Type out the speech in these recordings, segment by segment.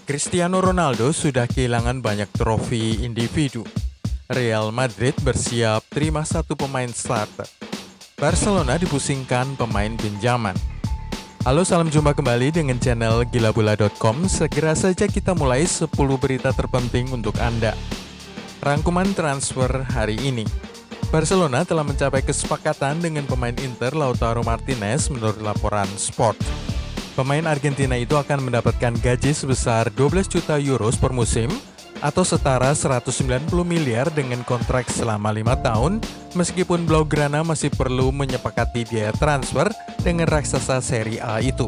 Cristiano Ronaldo sudah kehilangan banyak trofi individu. Real Madrid bersiap terima satu pemain starter. Barcelona dipusingkan pemain pinjaman. Halo, salam jumpa kembali dengan channel gilabola.com. Segera saja kita mulai 10 berita terpenting untuk Anda. Rangkuman transfer hari ini. Barcelona telah mencapai kesepakatan dengan pemain Inter Lautaro Martinez menurut laporan Sport. Pemain Argentina itu akan mendapatkan gaji sebesar 12 juta euros per musim atau setara 190 miliar dengan kontrak selama 5 tahun, meskipun Blaugrana masih perlu menyepakati biaya transfer dengan raksasa Serie A itu.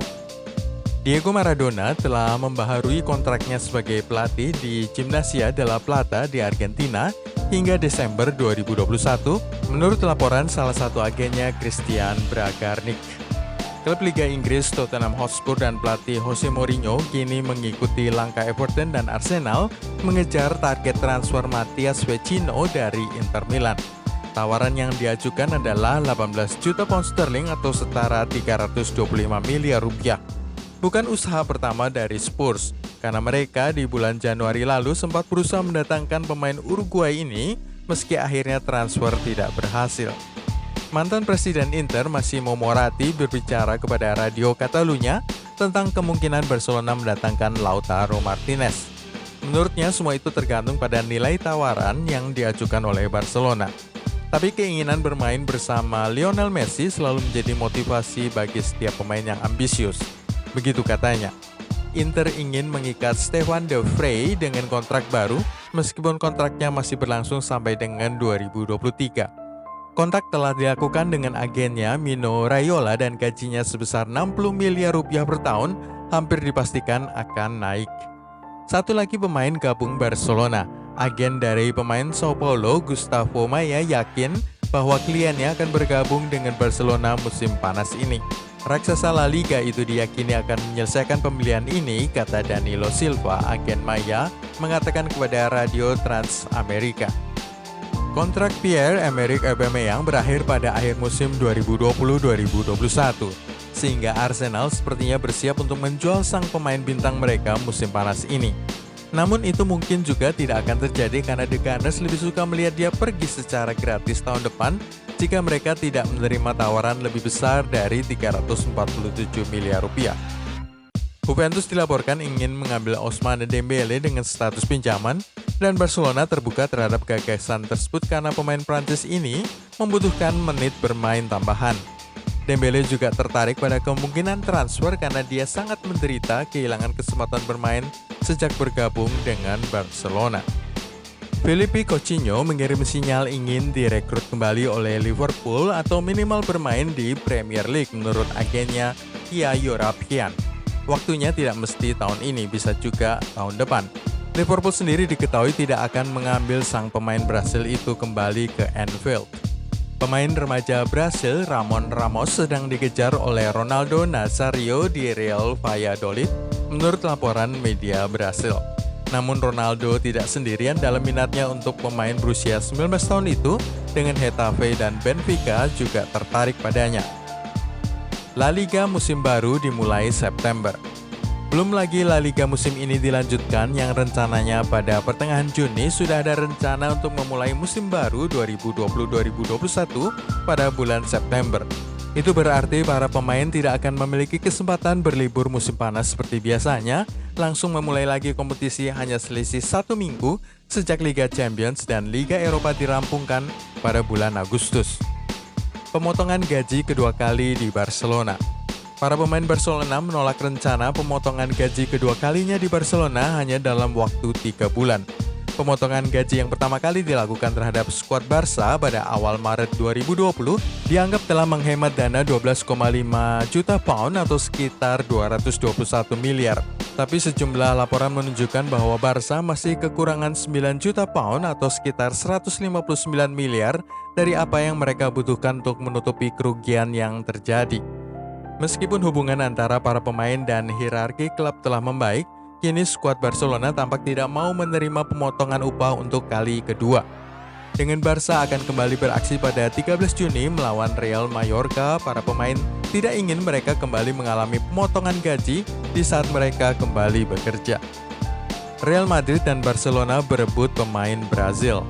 Diego Maradona telah membaharui kontraknya sebagai pelatih di Gimnasia de la Plata di Argentina hingga Desember 2021, menurut laporan salah satu agennya Christian Bragarnik. Klub Liga Inggris Tottenham Hotspur dan pelatih Jose Mourinho kini mengikuti langkah Everton dan Arsenal mengejar target transfer Matthias Vecino dari Inter Milan. Tawaran yang diajukan adalah 18 juta pound sterling atau setara 325 miliar rupiah. Bukan usaha pertama dari Spurs, karena mereka di bulan Januari lalu sempat berusaha mendatangkan pemain Uruguay ini meski akhirnya transfer tidak berhasil. Mantan Presiden Inter Massimo Moratti berbicara kepada Radio Catalunya tentang kemungkinan Barcelona mendatangkan Lautaro Martinez. Menurutnya semua itu tergantung pada nilai tawaran yang diajukan oleh Barcelona. Tapi keinginan bermain bersama Lionel Messi selalu menjadi motivasi bagi setiap pemain yang ambisius. Begitu katanya. Inter ingin mengikat Stefan de Vrij dengan kontrak baru meskipun kontraknya masih berlangsung sampai dengan 2023. Kontak telah dilakukan dengan agennya Mino Raiola dan gajinya sebesar 60 miliar rupiah per tahun hampir dipastikan akan naik. Satu lagi pemain gabung Barcelona. Agen dari pemain Sao Paulo, Gustavo Maya, yakin bahwa kliennya akan bergabung dengan Barcelona musim panas ini. Raksasa La Liga itu diyakini akan menyelesaikan pembelian ini, kata Danilo Silva, agen Maya, mengatakan kepada Radio Trans Amerika. Kontrak Pierre-Emerick Aubameyang berakhir pada akhir musim 2020-2021, sehingga Arsenal sepertinya bersiap untuk menjual sang pemain bintang mereka musim panas ini. Namun itu mungkin juga tidak akan terjadi karena The Gunners lebih suka melihat dia pergi secara gratis tahun depan jika mereka tidak menerima tawaran lebih besar dari 347 miliar rupiah. Juventus dilaporkan ingin mengambil Ousmane Dembele dengan status pinjaman, dan Barcelona terbuka terhadap gagasan tersebut karena pemain Prancis ini membutuhkan menit bermain tambahan. Dembele juga tertarik pada kemungkinan transfer karena dia sangat menderita kehilangan kesempatan bermain sejak bergabung dengan Barcelona. Philippe Coutinho mengirim sinyal ingin direkrut kembali oleh Liverpool atau minimal bermain di Premier League menurut agennya Kia Jorapian. Waktunya tidak mesti tahun ini, bisa juga tahun depan. Liverpool sendiri diketahui tidak akan mengambil sang pemain Brasil itu kembali ke Anfield. Pemain remaja Brasil Ramon Ramos sedang dikejar oleh Ronaldo Nazario di Real Valladolid menurut laporan media Brasil. Namun Ronaldo tidak sendirian dalam minatnya untuk pemain berusia 19 tahun itu, dengan Getafe dan Benfica juga tertarik padanya. La Liga musim baru dimulai September. Belum lagi La Liga musim ini dilanjutkan yang rencananya pada pertengahan Juni sudah ada rencana untuk memulai musim baru 2020-2021 pada bulan September. Itu berarti para pemain tidak akan memiliki kesempatan berlibur musim panas seperti biasanya, langsung memulai lagi kompetisi hanya selisih 1 minggu sejak Liga Champions dan Liga Eropa dirampungkan pada bulan Agustus. Pemotongan gaji kedua kali di Barcelona. Para pemain Barcelona menolak rencana pemotongan gaji kedua kalinya di Barcelona hanya dalam waktu 3 bulan. Pemotongan gaji yang pertama kali dilakukan terhadap skuad Barca pada awal Maret 2020 dianggap telah menghemat dana 12,5 juta pound atau sekitar 221 miliar. Tapi sejumlah laporan menunjukkan bahwa Barca masih kekurangan 9 juta pound atau sekitar 159 miliar dari apa yang mereka butuhkan untuk menutupi kerugian yang terjadi. Meskipun hubungan antara para pemain dan hierarki klub telah membaik, kini skuad Barcelona tampak tidak mau menerima pemotongan upah untuk kali kedua. Dengan Barca akan kembali beraksi pada 13 Juni melawan Real Mallorca, para pemain tidak ingin mereka kembali mengalami pemotongan gaji di saat mereka kembali bekerja. Real Madrid dan Barcelona berebut pemain Brazil.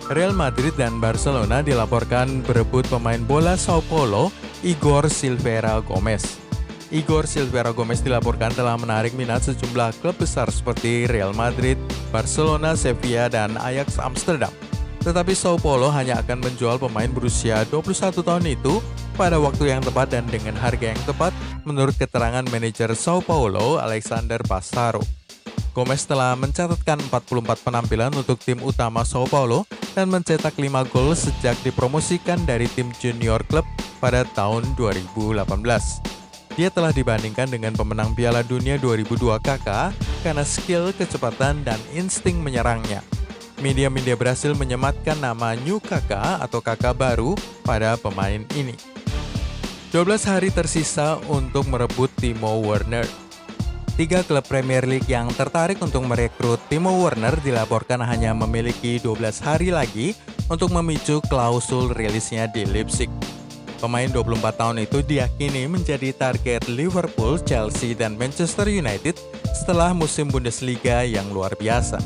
Real Madrid dan Barcelona dilaporkan berebut pemain bola Sao Paulo, Igor Silveira Gomes. Igor Silveira Gomes dilaporkan telah menarik minat sejumlah klub besar seperti Real Madrid, Barcelona, Sevilla, dan Ajax Amsterdam. Tetapi Sao Paulo hanya akan menjual pemain berusia 21 tahun itu pada waktu yang tepat dan dengan harga yang tepat menurut keterangan manajer Sao Paulo, Alexander Pastaro. Gomes telah mencatatkan 44 penampilan untuk tim utama Sao Paulo dan mencetak 5 gol sejak dipromosikan dari tim junior klub pada tahun 2018. Dia telah dibandingkan dengan pemenang Piala Dunia 2002 Kaká karena skill, kecepatan, dan insting menyerangnya. Media-media Brasil menyematkan nama New Kaká atau Kaká baru pada pemain ini. 12 hari tersisa untuk merebut Timo Werner. 3 klub Premier League yang tertarik untuk merekrut Timo Werner dilaporkan hanya memiliki 12 hari lagi untuk memicu klausul rilisnya di Leipzig. Pemain 24 tahun itu diyakini menjadi target Liverpool, Chelsea, dan Manchester United setelah musim Bundesliga yang luar biasa.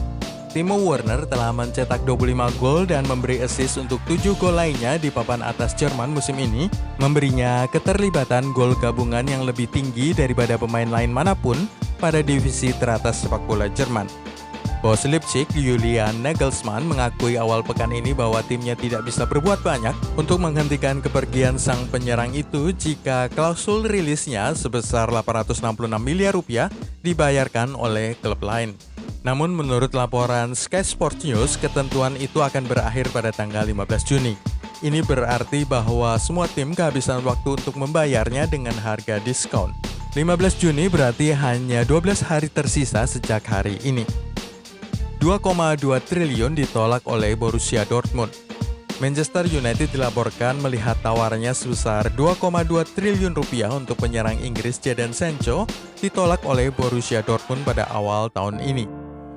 Timo Werner telah mencetak 25 gol dan memberi assist untuk 7 gol lainnya di papan atas Jerman musim ini, memberinya keterlibatan gol gabungan yang lebih tinggi daripada pemain lain manapun pada divisi teratas sepak bola Jerman. Bos Leipzig, Julian Nagelsmann, mengakui awal pekan ini bahwa timnya tidak bisa berbuat banyak untuk menghentikan kepergian sang penyerang itu jika klausul rilisnya sebesar 866 miliar rupiah dibayarkan oleh klub lain. Namun menurut laporan Sky Sports News, ketentuan itu akan berakhir pada tanggal 15 Juni. Ini berarti bahwa semua tim kehabisan waktu untuk membayarnya dengan harga diskon. 15 Juni berarti hanya 12 hari tersisa sejak hari ini. 2,2 triliun ditolak oleh Borussia Dortmund. Manchester United dilaporkan melihat tawarannya sebesar 2,2 triliun rupiah untuk penyerang Inggris Jadon Sancho ditolak oleh Borussia Dortmund pada awal tahun ini.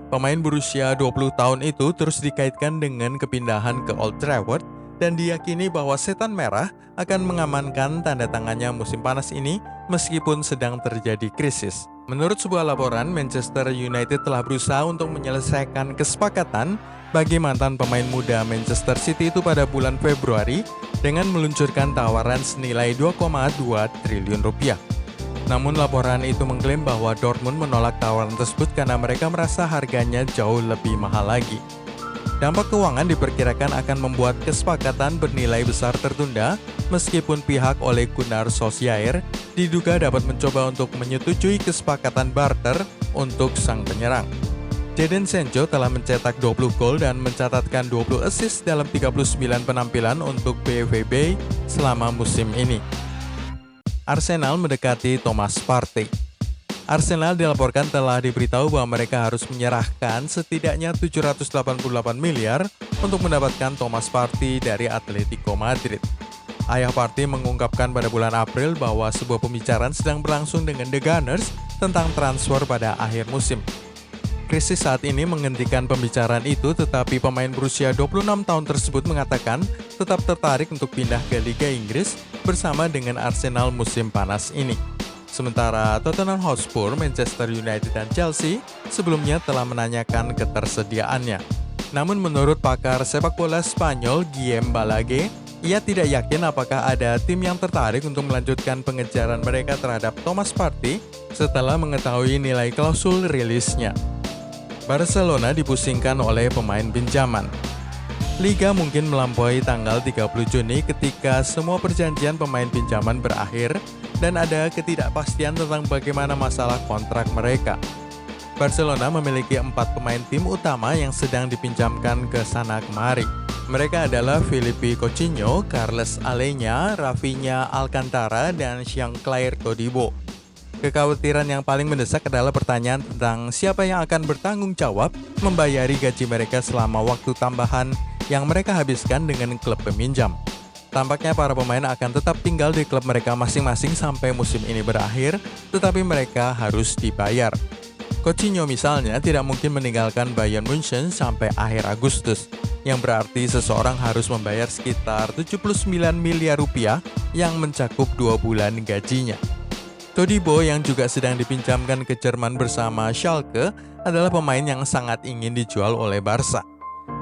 Pemain berusia 20 tahun itu terus dikaitkan dengan kepindahan ke Old Trafford dan diyakini bahwa Setan Merah akan mengamankan tanda tangannya musim panas ini meskipun sedang terjadi krisis. Menurut sebuah laporan, Manchester United telah berusaha untuk menyelesaikan kesepakatan bagi mantan pemain muda Manchester City itu pada bulan Februari dengan meluncurkan tawaran senilai 2,2 triliun rupiah. Namun laporan itu mengklaim bahwa Dortmund menolak tawaran tersebut karena mereka merasa harganya jauh lebih mahal lagi. Dampak keuangan diperkirakan akan membuat kesepakatan bernilai besar tertunda meskipun pihak Ole Gunnar Solskjaer diduga dapat mencoba untuk menyetujui kesepakatan barter untuk sang penyerang. Jadon Sancho telah mencetak 20 gol dan mencatatkan 20 assist dalam 39 penampilan untuk BVB selama musim ini. Arsenal mendekati Thomas Partey. Arsenal dilaporkan telah diberitahu bahwa mereka harus menyerahkan setidaknya 788 miliar untuk mendapatkan Thomas Partey dari Atletico Madrid. Ayah Partey mengungkapkan pada bulan April bahwa sebuah pembicaraan sedang berlangsung dengan The Gunners tentang transfer pada akhir musim. Krisis saat ini menghentikan pembicaraan itu, tetapi pemain berusia 26 tahun tersebut mengatakan tetap tertarik untuk pindah ke Liga Inggris bersama dengan Arsenal musim panas ini. Sementara Tottenham Hotspur, Manchester United, dan Chelsea sebelumnya telah menanyakan ketersediaannya. Namun menurut pakar sepak bola Spanyol Guillem Balague, ia tidak yakin apakah ada tim yang tertarik untuk melanjutkan pengejaran mereka terhadap Thomas Partey setelah mengetahui nilai klausul rilisnya. Barcelona dipusingkan oleh pemain pinjaman. Liga mungkin melampaui tanggal 30 Juni ketika semua perjanjian pemain pinjaman berakhir dan ada ketidakpastian tentang bagaimana masalah kontrak mereka. Barcelona memiliki 4 pemain tim utama yang sedang dipinjamkan ke sana kemari. Mereka adalah Philippe Coutinho, Carles Aleñá, Rafinha Alcantara, dan Jean-Claire Todibo. Kekhawatiran yang paling mendesak adalah pertanyaan tentang siapa yang akan bertanggung jawab membayari gaji mereka selama waktu tambahan yang mereka habiskan dengan klub peminjam. Tampaknya para pemain akan tetap tinggal di klub mereka masing-masing sampai musim ini berakhir, tetapi mereka harus dibayar. Coutinho misalnya tidak mungkin meninggalkan Bayern Munchen sampai akhir Agustus, yang berarti seseorang harus membayar sekitar 79 miliar rupiah yang mencakup 2 bulan gajinya. Todibo yang juga sedang dipinjamkan ke Jerman bersama Schalke adalah pemain yang sangat ingin dijual oleh Barca.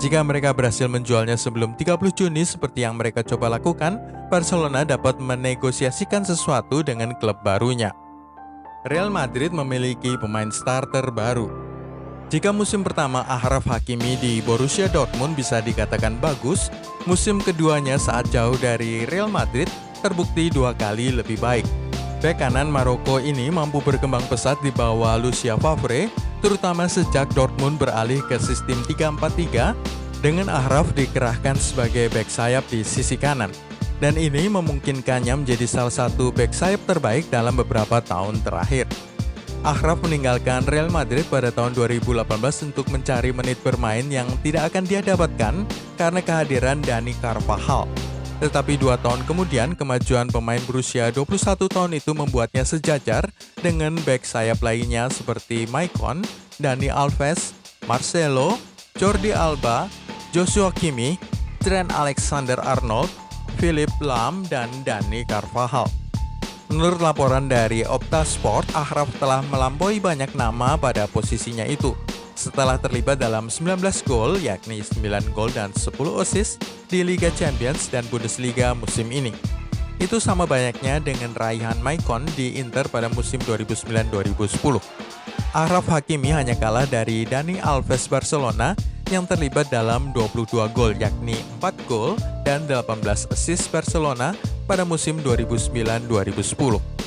Jika mereka berhasil menjualnya sebelum 30 Juni seperti yang mereka coba lakukan, Barcelona dapat menegosiasikan sesuatu dengan klub barunya. Real Madrid memiliki pemain starter baru. Jika musim pertama Achraf Hakimi di Borussia Dortmund bisa dikatakan bagus, musim keduanya saat jauh dari Real Madrid terbukti 2 kali lebih baik. Bek kanan Maroko ini mampu berkembang pesat di bawah Lucien Favre, terutama sejak Dortmund beralih ke sistem 3-4-3 dengan Achraf dikerahkan sebagai bek sayap di sisi kanan. Dan ini memungkinkannya menjadi salah satu bek sayap terbaik dalam beberapa tahun terakhir. Achraf meninggalkan Real Madrid pada tahun 2018 untuk mencari menit bermain yang tidak akan dia dapatkan karena kehadiran Dani Carvajal. Tetapi 2 tahun kemudian, kemajuan pemain berusia 21 tahun itu membuatnya sejajar dengan bek sayap lainnya seperti Maicon, Dani Alves, Marcelo, Jordi Alba, Joshua Kimmich, Trent Alexander-Arnold, Philipp Lahm, dan Dani Carvajal. Menurut laporan dari Opta Sport, Achraf telah melampaui banyak nama pada posisinya itu. Setelah terlibat dalam 19 gol, yakni 9 gol dan 10 assist di Liga Champions dan Bundesliga musim ini. Itu sama banyaknya dengan raihan Maicon di Inter pada musim 2009-2010. Achraf Hakimi hanya kalah dari Dani Alves Barcelona yang terlibat dalam 22 gol, yakni 4 gol dan 18 assist Barcelona pada musim 2009-2010.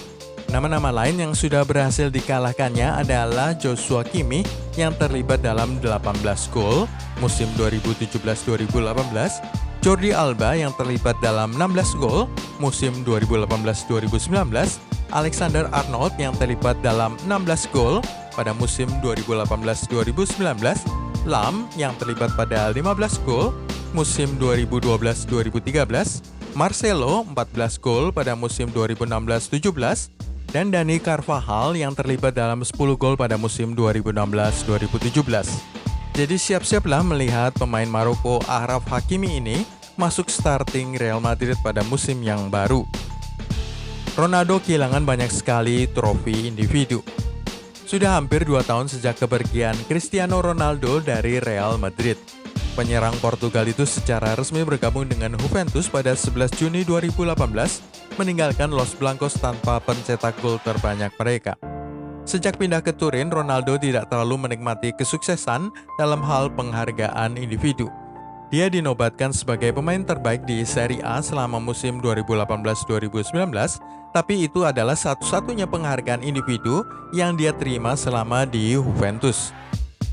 Nama-nama lain yang sudah berhasil dikalahkannya adalah Joshua Kimmich yang terlibat dalam 18 gol musim 2017-2018, Jordi Alba yang terlibat dalam 16 gol musim 2018-2019, Alexander-Arnold yang terlibat dalam 16 gol pada musim 2018-2019, Lahm yang terlibat pada 15 gol musim 2012-2013, Marcelo 14 gol pada musim 2016-17, dan Dani Carvajal yang terlibat dalam 10 gol pada musim 2016-2017. Jadi siap-siaplah melihat pemain Maroko Achraf Hakimi ini masuk starting Real Madrid pada musim yang baru. Ronaldo kehilangan banyak sekali trofi individu. Sudah hampir 2 tahun sejak kepergian Cristiano Ronaldo dari Real Madrid. Penyerang Portugal itu secara resmi bergabung dengan Juventus pada 11 Juni 2018, meninggalkan Los Blancos tanpa pencetak gol terbanyak mereka. Sejak pindah ke Turin, Ronaldo tidak terlalu menikmati kesuksesan dalam hal penghargaan individu. Dia dinobatkan sebagai pemain terbaik di Serie A selama musim 2018-2019, tapi itu adalah satu-satunya penghargaan individu yang dia terima selama di Juventus.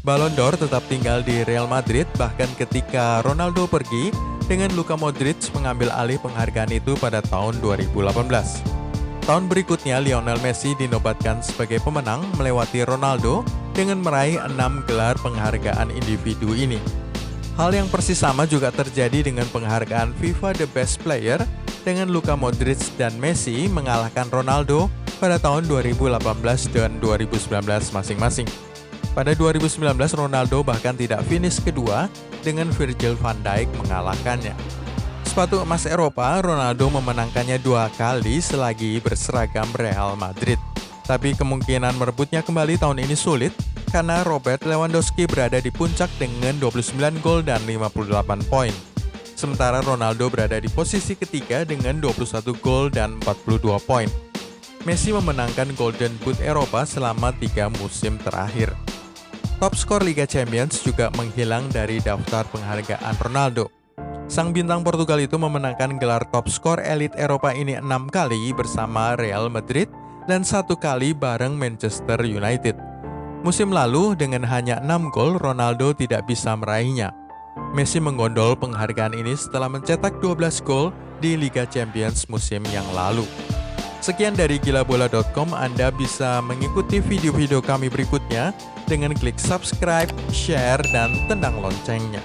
Ballon d'Or tetap tinggal di Real Madrid bahkan ketika Ronaldo pergi, dengan Luka Modric mengambil alih penghargaan itu pada tahun 2018. Tahun berikutnya, Lionel Messi dinobatkan sebagai pemenang melewati Ronaldo dengan meraih 6 gelar penghargaan individu ini. Hal yang persis sama juga terjadi dengan penghargaan FIFA The Best Player dengan Luka Modric dan Messi mengalahkan Ronaldo pada tahun 2018 dan 2019 masing-masing. Pada 2019, Ronaldo bahkan tidak finish kedua dengan Virgil van Dijk mengalahkannya. Sepatu emas Eropa, Ronaldo memenangkannya 2 kali selagi berseragam Real Madrid. Tapi kemungkinan merebutnya kembali tahun ini sulit karena Robert Lewandowski berada di puncak dengan 29 gol dan 58 poin. Sementara Ronaldo berada di posisi ketiga dengan 21 gol dan 42 poin. Messi memenangkan Golden Boot Eropa selama 3 musim terakhir. Top skor Liga Champions juga menghilang dari daftar penghargaan Ronaldo. Sang bintang Portugal itu memenangkan gelar top skor elit Eropa ini 6 kali bersama Real Madrid dan 1 kali bareng Manchester United. Musim lalu dengan hanya 6 gol, Ronaldo tidak bisa meraihnya. Messi menggondol penghargaan ini setelah mencetak 12 gol di Liga Champions musim yang lalu. Sekian dari gilabola.com, Anda bisa mengikuti video-video kami berikutnya dengan klik subscribe, share, dan tendang loncengnya.